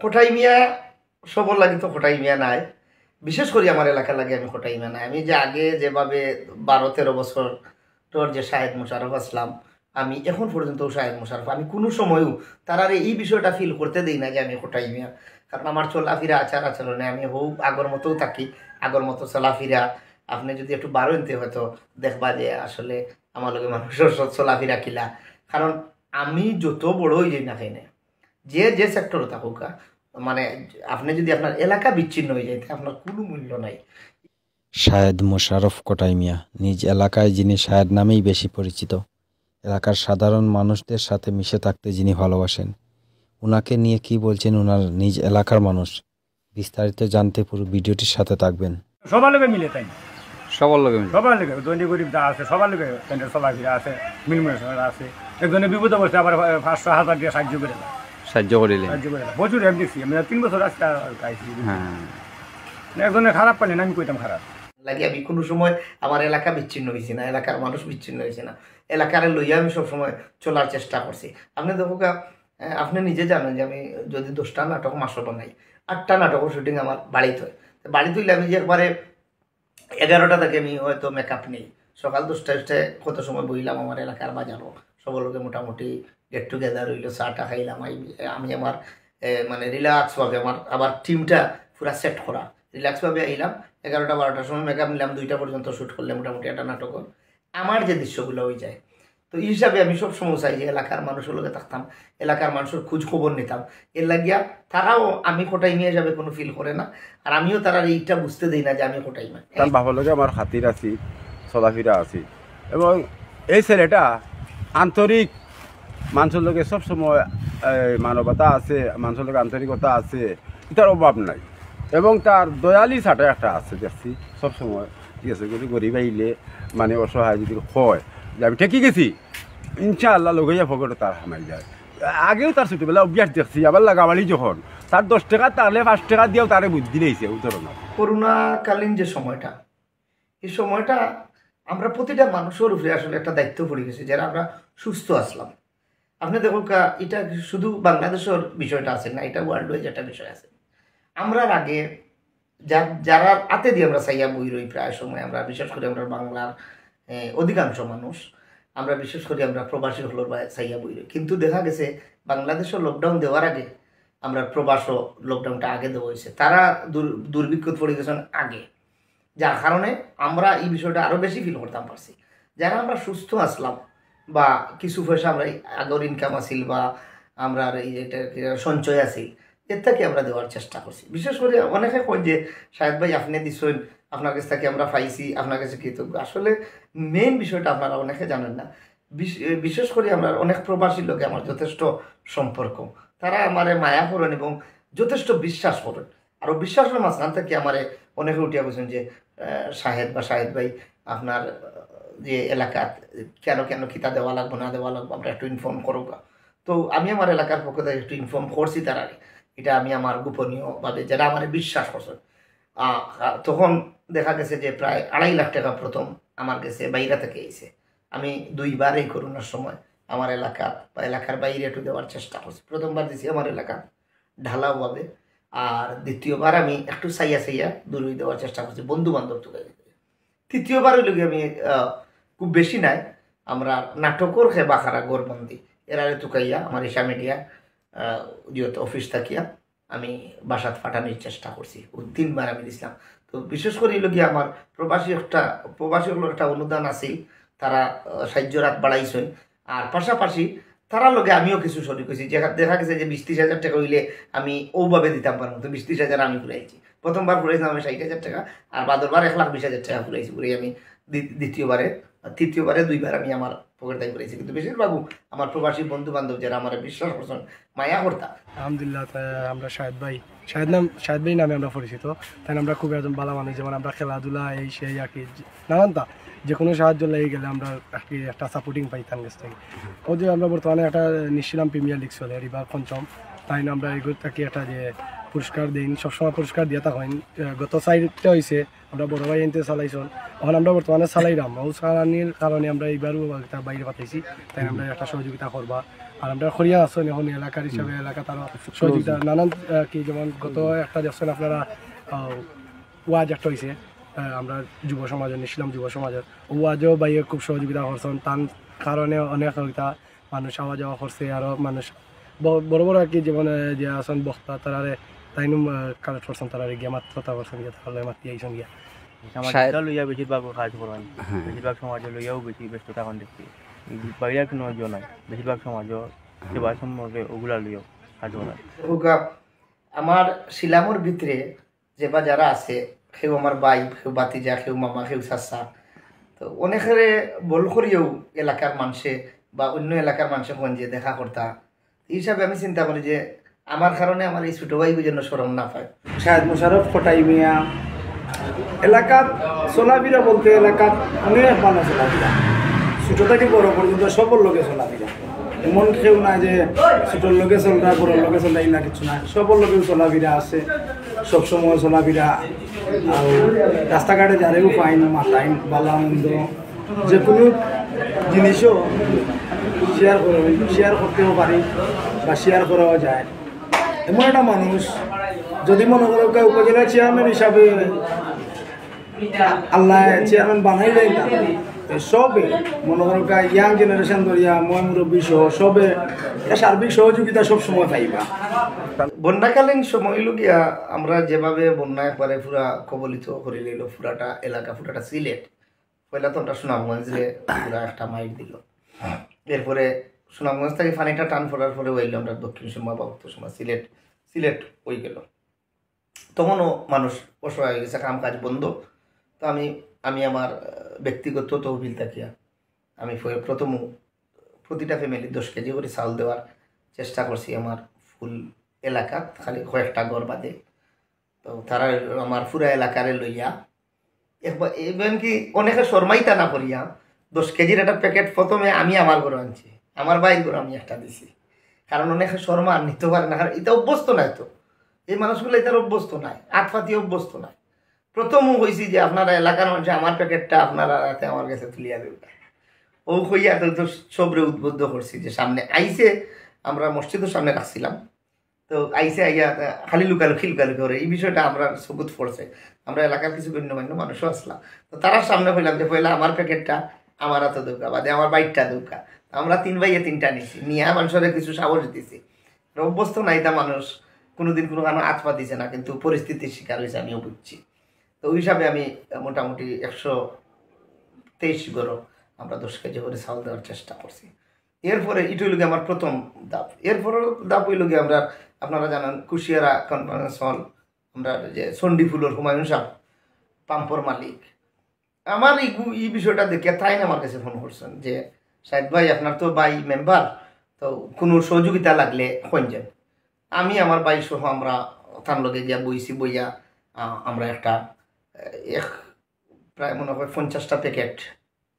খোটাই মিয়া সবর লাগি তো খোটাই মিয়া নাই, বিশেষ করে আমার এলাকা লাগে আমি খোটাই মিয়া নাই। আমি যে আগে যেভাবে 12-13 বছর তোর যে শাহেদ মোশাররফ আসলাম, আমি এখন পর্যন্ত শাহেদ মোশাররফ, আমি কোনো সময়ও তারারে এই বিষয়টা ফিল করতে দিই না যে আমি খোটাই মিয়া। কারণ আমার চলাফেরা আচার আচরণে আমি হোক আগর মতোও থাকি, আগর মতো চলাফেরা। আপনি যদি একটু বারো ইনতে হয়তো দেখবা যে আসলে আমার লগে মানুষের চলাফেরা কিলা। কারণ আমি যত বড় হয়ে যাই না খাই না, যে যে সেক্টরে থাকুক, মানে আপনি যদি আপনার এলাকা বিচ্ছিন্ন হয়ে যায় আপনার কোনো মূল্য নাই। শাহেদ মোশাররফ কোটাই মিয়া নিজ এলাকায় যিনি শাহেদ নামেই বেশি পরিচিত, এলাকার সাধারণ মানুষদের সাথে মিশে থাকতে যিনি ভালোবাসেন, ওনাকে নিয়ে কি বলছেন ওনার নিজ এলাকার মানুষ, বিস্তারিত জানতে পুরো ভিডিওটির সাথে থাকবেন। সবার লোকে মিলে তাই সবার লোকে মিলে সবার লোকে দৈনিক গরিব যা আছে সবার লোকে চলাফেরা আছে, মিলমিশন আছে। একজনে বিপদে বসে আবার 500-1000 দিয়ে সাহায্য করে দেয়, সাহায্য করিলে প্রচুর এম দেখছি আমি 3 বছর রাস্তা খাইছি। হ্যাঁ, একজনে খারাপ পাইলে না আমি কইতাম খারাপ লাগে। আমি কোনো সময় আমার এলাকা বিচ্ছিন্ন হয়েছি না, এলাকার মানুষ বিচ্ছিন্ন হয়েছে না, এলাকার লইয়া আমি সবসময় চলার চেষ্টা করছি। আপনি দেখো আপনি নিজে জানেন যে আমি যদি 10টা নাটক মাসও বানাই, 8টা নাটকের শুটিং আমার বাড়িতে হয়। বাড়িতে হইলে আমি যে একবারে 11টা থেকে আমি হয়তো মেকআপ নেই, সকাল 10টায় কত সময় বইলাম আমার এলাকার বাজারও সবার লোকে মোটামুটি গেট টুগেদার হইলো, চাটা খাইলাম। আমি আমার মানে রিল্যাক্সভাবে আমার আবার টিমটা পুরা সেট করা, রিল্যাক্সভাবে আইলাম। 11টা-12টার সময় মেকআপ নিলাম, 2টা পর্যন্ত শ্যুট করলে মোটামুটি একটা নাটক আমার যে দৃশ্যগুলো হয়ে যায়। তো এই হিসাবে আমি সবসময় চাই যে এলাকার মানুষের লোকে থাকতাম, এলাকার মানুষের খোঁজ খবর নিতাম। এর লাগিয়া তারাও আমি কোটাই নিয়ে যাবে কোনো ফিল করে না, আর আমিও তারা এইটা বুঝতে দিই না যে আমি কোটাই না। তার বাবার লগে আমার খাতির আছি, চলাফেরা আছি, এবং এই ছেলেটা আন্তরিক, মানুষের লগে সবসময় মানবতা আছে, মানুষের লগে আন্তরিকতা আছে, এটার অভাব নাই। এবং তার দয়ালি ছাটা একটা আছে দেখছি সবসময়, ঠিক আছে। যদি গরিব আইলে মানে অসহায় যদি হয় যে আমি ঠেকি গেছি, ইনশাআল্লাহ লগইয়া ফকরে তার হামাই যায়। আগেও তার ছোটবেলা অভ্যাস দেখছি, আবার লাগাবাড়ি যখন তার 10 টাকা তাহলে 5 টাকা দিয়েও তারে বুদ্ধি দিয়েছে উদাহরণ। করোনাকালীন যে সময়টা, এই সময়টা আমরা প্রতিটা মানুষের উপরে আসলে একটা দায়িত্ব পড়ে গেছে, যারা আমরা সুস্থ আসলাম। আপনি দেখুন এটা শুধু বাংলাদেশের বিষয়টা আছে না, এটা ওয়ার্ল্ড ওয়াইজ একটা বিষয় আছে। আমরা আগে যারা হাতে দিয়ে আমরা চাইয়া বই রই, প্রায় সময় আমরা বিশেষ করে আমরা বাংলার অধিকাংশ মানুষ, আমরা বিশেষ করে আমরা প্রবাসী হলোর বা চাইয়া বই রই। কিন্তু দেখা গেছে বাংলাদেশের লকডাউন দেওয়ার আগে আমরা প্রবাসও লকডাউনটা আগে দেওয়া হয়েছে, তারা দুর্ভিক্ষ পড়ে গেছেন আগে, যার কারণে আমরা এই বিষয়টা আরও বেশি ফিল করতাম পারছি। যারা আমরা সুস্থ আসলাম বা কিছু পয়সা আমরা আগের ইনকাম আসিল বা আমরা এই যেটা সঞ্চয় আসিল, এর থেকে আমরা দেওয়ার চেষ্টা করছি। বিশেষ করে অনেকে কয় যে শাহেদ ভাই আপনি দিচ্ছেন, আপনার কাছ থেকে আমরা পাইছি, আপনার কাছে কৃতজ্ঞ। আসলে মেইন বিষয়টা আপনারা অনেকে জানেন না। বিশেষ করে আমরা অনেক প্রবাসী লোকে আমার যথেষ্ট সম্পর্ক, তারা আমারে মায়া করেন এবং যথেষ্ট বিশ্বাস করেন। আর বিশ্বাসের মাঝখান থেকে আমারে অনেকে উঠিয়া বলছেন যে শাহেদ বা শাহেদ ভাই আপনার যে এলাকা কেন কেন খিতা দেওয়া লাগবো না দেওয়া লাগবো, আমরা একটু ইনফর্ম করো। তো আমি আমার এলাকার পক্ষ থেকে একটু ইনফর্ম করছি তার আগে, এটা আমি আমার গোপনীয়ভাবে যারা আমার বিশ্বাস করছেন। তখন দেখা গেছে যে প্রায় 2.5 লাখ টাকা প্রথম আমার কাছে বাইরে থেকে এসে, আমি 2বার এই করোনার সময় আমার এলাকা বা এলাকার বাইরে একটু দেওয়ার চেষ্টা করছি। প্রথমবার দিছি আমার এলাকা ঢালাওভাবে, আর দ্বিতীয়বার আমি একটু সাইয়া দূরই দেওয়ার চেষ্টা করছি বন্ধু বান্ধব তুলে। তৃতীয়বার হইল কি আমি খুব বেশি নাই, আমরা নাটকর বাখারা গোরবন্দি এরারে তুকাইয়া আমার ইসা মিডিয়া যেহেতু অফিস থাকিয়া আমি বাসাত ফাটানোর চেষ্টা করছি। 3বার আমি দিছিলাম। তো বিশেষ করে হইল কি আমার প্রবাসীগুলোর একটা অনুদান আছেই, তারা সাহায্য রাত বাড়াইছেন। আর পাশাপাশি তারা লগে আমিও কিছু শরিক হয়েছি। দেখা গেছে যে 20-30 হাজার টাকা হইলে আমি ওভাবে দিতাম পারবো, তো 20-30 হাজার আমি ঘুরাইছি। প্রথমবার ঘুরাইছিলাম আমি 60,000 টাকা, আর বাদরবার 1,20,000 টাকা ঘুরাইছি। ঘুরে আমি তৃতীয়বারে 2বার আমি আমার পকেটটাই ঘুরাইছি। কিন্তু বেশিরভাগ আমার প্রবাসী বন্ধু বান্ধব যারা আমার বিশ্বাস করছেন, মায়া করতাম। আলহামদুলিল্লাহ, আমরা শাহেদ ভাই নামে আমরা পরিচিত। তাই আমরা খুব একজন ভালো মানুষ, যেমন আমরা খেলাধুলা এই সেই আর কি নানানটা যে কোনো সাহায্য লেগে গেলে আমরা আর কি একটা সাপোর্টিং পাইতাম কাছ থেকে। ও যে আমরা বর্তমানে একটা নিশ্চিলাম প্রিমিয়ার লিগ চলে এবার 5ম, তাই না আমরা এগুলো থাকি একটা যে পুরস্কার দিন, সবসময় পুরস্কার দিয়ে থাকেন। গত সাইডটা হয়েছে আমরা বড় ভাই এনতে চালাইছেন, এখন আমরা বর্তমানে চালাইলাম। ও চালানির কারণে আমরা এইবারও বাইরে পাঠাইছি, তাই আমরা একটা সহযোগিতা করবা আর আমরা খরিয়া আসছেন এখন এলাকার হিসাবে এলাকা তারা সহযোগিতা নানান কি যেমন গত একটা দেখছেন আপনারা ওয়াজ একটা হয়েছে আমরা যুব সমাজের নিছিলাম যুব সমাজের ওয়াজও বাইরে খুব সহযোগিতা করছেন তার কারণে অনেক সহযোগিতা মানুষ আওয়া যাওয়া করছে আরও মানুষ বড় বড় আর কি যেমন যে আছেন বক্তা তারারে তাইনু কালেক্ট করছেন তারা গিয়ে মাত্রতা করছেন গিয়ে তাহলে মাতি আইসন গিয়া সমাজটা লইয়া বেশিরভাগ কাজ করেন বেশিরভাগ সমাজে লইয়াও বেশি ব্যস্ত থাকেন দেখছি বাইরে কোনো ইয়ে নাই বেশিরভাগ সমাজও সেবা সম্পর্কে ওগুলা লইয়াও কাজ করেন ওগা আমার শিলামর ভিতরে যে বা যারা আছে কেউ আমার বাই কেউ বাতিজা কেউ মামা কেউ চাচা তো অনেকের বল করিও এলাকার মানুষে বা অন্য এলাকার মানুষে কোন যে দেখা করতা এই হিসাবে আমি চিন্তা করি যে আমার কারণে আমার এই ছোটো ভাই যেন সরম না পায়। শাহেদ মোশাররফ কোটাই মিয়া এলাকাত চলাফেরা বলতে এলাকাত অনেক মানুষ চলাফেরা ছোটো থেকে বড় পর্যন্ত সবর লোকে চলাফেরা এমন কেউ নাই যে ছোটোর লোকে চলরা বড়োর লোকে চলরা না কিছু না সবর লোকেও চলাফেরা আছে সবসময় চলাফেরা আর রাস্তাঘাটে যারেও পাইন মাতাইন বালা মন্দ যে কোনো জিনিসও শেয়ার করতেও পারি বা শেয়ার করাও যায় এমন একটা মানুষ যদি মনে করো উপজেলা চেয়ারম্যান হিসাবে আল্লাহ চেয়ারম্যান বানাই দেয় না সবে মনে করো ইয়াং জেনারেশন ধরিয়া মই মুরব্বী সহ সবে সার্বিক সহযোগিতা সব সময় পাইবা। বন্যাকালীন সময় লগিয়া আমরা যেভাবে বন্যা একবারে পুরা কবলিত করে লইল পুরাটা এলাকা পুরাটা সিলেট পয়লা তো আমরা সুনামগঞ্জে পুরা একটা মাইক দিল এরপরে সুনামগঞ্জ থেকে পানিটা টান পড়ার পরে হইল আমরা দক্ষিণ সীমা বা উত্তর সীমা সিলেট হয়ে গেল তখনও মানুষ অসহায় হয়ে গেছে কাম কাজ বন্ধ। তো আমি আমার ব্যক্তিগত তহবিল থাকিয়া আমি প্রথম প্রতিটা ফ্যামিলি 10 কেজি করে চাউল দেওয়ার চেষ্টা করছি আমার ফুল এলাকাত খালি কয়েকটা ঘর বাদে। তো তারা আমার পুরা এলাকারে লইয়া একবার ইভেন কি অনেকে শর্মাইতা না করিয়া 10 কেজির একটা প্যাকেট প্রথমে আমি আমার ঘরে আনছি আমার বাইর ঘরে আমি একটা দিছি কারণ অনেকে শর্মা নিতে পারে না কারণ এটা অভ্যস্ত নাই তো এই মানুষগুলো এটার অভ্যস্ত নাই আতফাতি অভ্যস্ত নাই। প্রথমও হয়েছি যে আপনারা এলাকার মানুষ আমার প্যাকেটটা আপনারা রাতে আমার কাছে তুলিয়া দেবেন ও হইয়া তো সবরে উদ্বুদ্ধ করছি যে সামনে আইসে আমরা মসজিদের সামনে রাখছিলাম তো আইসে আইয়া খালি লুকালুকি করে এই বিষয়টা আমরা সবুত পড়ছে আমরা এলাকার কিছু গণ্যমান্য মানুষও আসলাম তো তারা সামনে হইলাম যে পয়লা আমার প্যাকেটটা আমার হাতে দৌকা বাদে আমার বাইকটা দৌকা আমরা 3 ভাইয়ে 3টা নিছি নিয়ে মানুষের কিছু সাহস দিছি অভ্যস্ত নাই তা মানুষ কোনোদিন কোনো কারণে আতপা দিছে না কিন্তু পরিস্থিতির শিকার হয়েছে আমিও বুঝছি। তো ওই হিসাবে আমি মোটামুটি 123 গরো আমরা 10 কেজি করে চাউল দেওয়ার চেষ্টা করছি। এরপরে এটা হইল আমার প্রথম ধাপ। এরপরের ধাপ হইল গিয়ে আমরা আপনারা জানেন কুশিয়ারা কনফারেন্স হল আমরা যে চণ্ডীফুলের হুমায়ুন সাহেব পাম্পর মালিক আমার এই বিষয়টা দেখে তাই আমার কাছে ফোন করছেন যে শাহেদ ভাই আপনার তো বাই মেম্বার তো কোনো সহযোগিতা লাগলে খোঁজেন। আমি আমার বাই সহ আমরা তার লগে গিয়া বইয়া আমরা একটা প্রায় মনে হয় 50টা প্যাকেট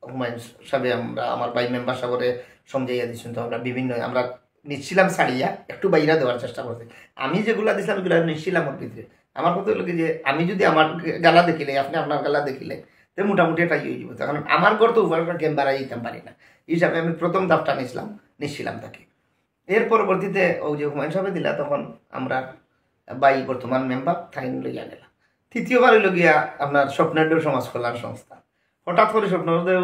হুমায়ুন সাহেবে আমরা আমার বাই মেম্বার সাহেবরে সমঝাইয়া দিচ্ছেন। তো আমরা বিভিন্ন আমরা নিচ্ছিলাম ছাড়িয়া একটু বাইরা দেওয়ার চেষ্টা করছি আমি যেগুলা দিছিলাম এগুলো নিচ্ছিলাম ওর ভিতরে। আমার কথা হলো কি যে আমি যদি আমার গালা দেখিলে আপনি আপনার গালা দেখিলে তো মোটামুটি এটা ইয়ে যাব কারণ আমার ঘর তো উপর গেম বাড়াই দিতাম পারি না হিসাবে আমি প্রথম ধাপটা নিচ্ছিলাম তাকে। এর পরবর্তীতে ও যে হুমায়ুন সাহেবে দিলা তখন আমরা বাই বর্তমান মেম্বার থাইন লইয়া গেলাম। তৃতীয়বার হইল গিয়া আপনার স্বপ্নেরদেও সমাজ কল্যাণ সংস্থা হঠাৎ করে স্বপ্নেরদেও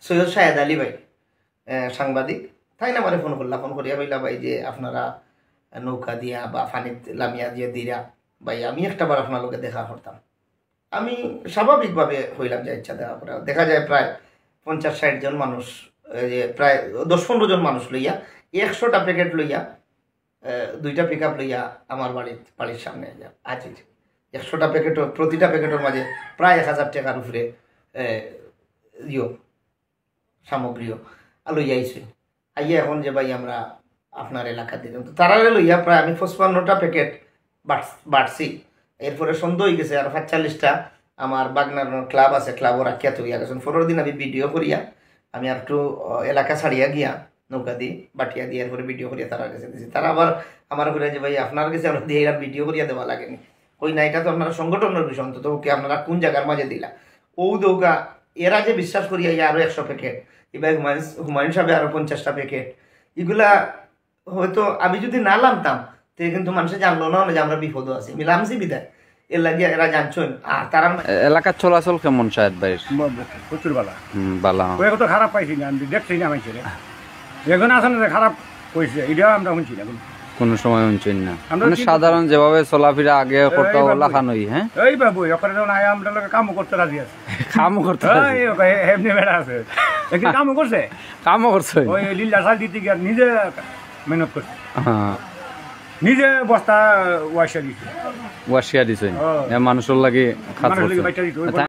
সৈয়দ শাহেদ আলী ভাই সাংবাদিক তাই না আমার ফোন করিয়া বললা ভাই যে আপনারা নৌকা দিয়া বা ফানিত লামিয়া দিয়ে দিরা ভাই আমি একটাবার আপনার লোকে দেখা করতাম। আমি স্বাভাবিকভাবে হইলাম যে ইচ্ছা দেখা যায় প্রায় 50-60 জন মানুষ যে প্রায় 10-15 জন মানুষ লইয়া 100টা প্যাকেট লইয়া 2টা পিক আপ লইয়া আমার বাড়ির সামনে আজি 100টা প্যাকেটও প্রতিটা প্যাকেটের মাঝে প্রায় 1000 টাকার উপরে সামগ্রীও লইয়া আইসি আইয়া এখন যে ভাই আমরা আপনার এলাকা দিলাম তো তারা লইয়া প্রায় আমি 55টা প্যাকেট বাড়ছি। এরপরে সন্দেহ হয়ে গেছে আর 45টা আমার বাগনার ক্লাব আছে ক্লাবও রাখিয়া তৈয়া গেছেন। 15 দিন আমি ভিডিও করিয়া আমি আর একটু এলাকা ছাড়িয়া গিয়া নৌকা দিয়ে বাটিয়া দিয়ে এরপরে ভিডিও করিয়া তারা কাছে দিয়েছি। তারা আবার আমার ঘুরে যে ভাই আপনার কাছে আমরা দিয়ে ভিডিও করিয়া দেওয়া লাগেনি ওই না এটা তো আপনারা সংগঠনের বিষয় অন্তত ওকে আপনারা কোন জায়গার মাঝে দিলা ও দৌকা এরা যে বিশ্বাস করিয়া আরও 100 প্যাকেট এবার হুমায়ুন সাহেবে আরও 50টা প্যাকেট এগুলা হয়তো আমি যদি না নামতাম তো কিন্তু মানুষে জানলো না যে আমরা বিপদ আছি আমি নামছি বিদায় এর লাগিয়ে এরা জানছেন আর তারা এলাকার চলাচল কেমন শাহেদ ভাইয়ের? প্রচুর বালা বালা। ওই তো খারাপ পাইছি না, আমি দেখছি না আমি ছেলে এখন আসলে যে খারাপ হয়েছে এটাও আমরা শুনছি না কোনো সময় শুনছেন না? আমরা মানে কি- সাধারণ যেভাবে চলাফেরা আগে করতে এইভাবে। ওলা খানই, হ্যাঁ এই বাবু ওখানে যখন আয় আমরা লোকে কামও করতে রাজি আছে কামও করতে এমনি বেড়া আছে একদিন কামও করছে কামও করছে। ওই লিল্লা সাল দিতে গিয়ে নিজে মেহনত করছে, হ্যাঁ নিজে বস্তা ওয়াইসা দিচ্ছে ওয়াশিয়া দিছেন ও। মানুষের লাগে খাত মানুষের করছেন। লাগে বাইচা দিত। ওই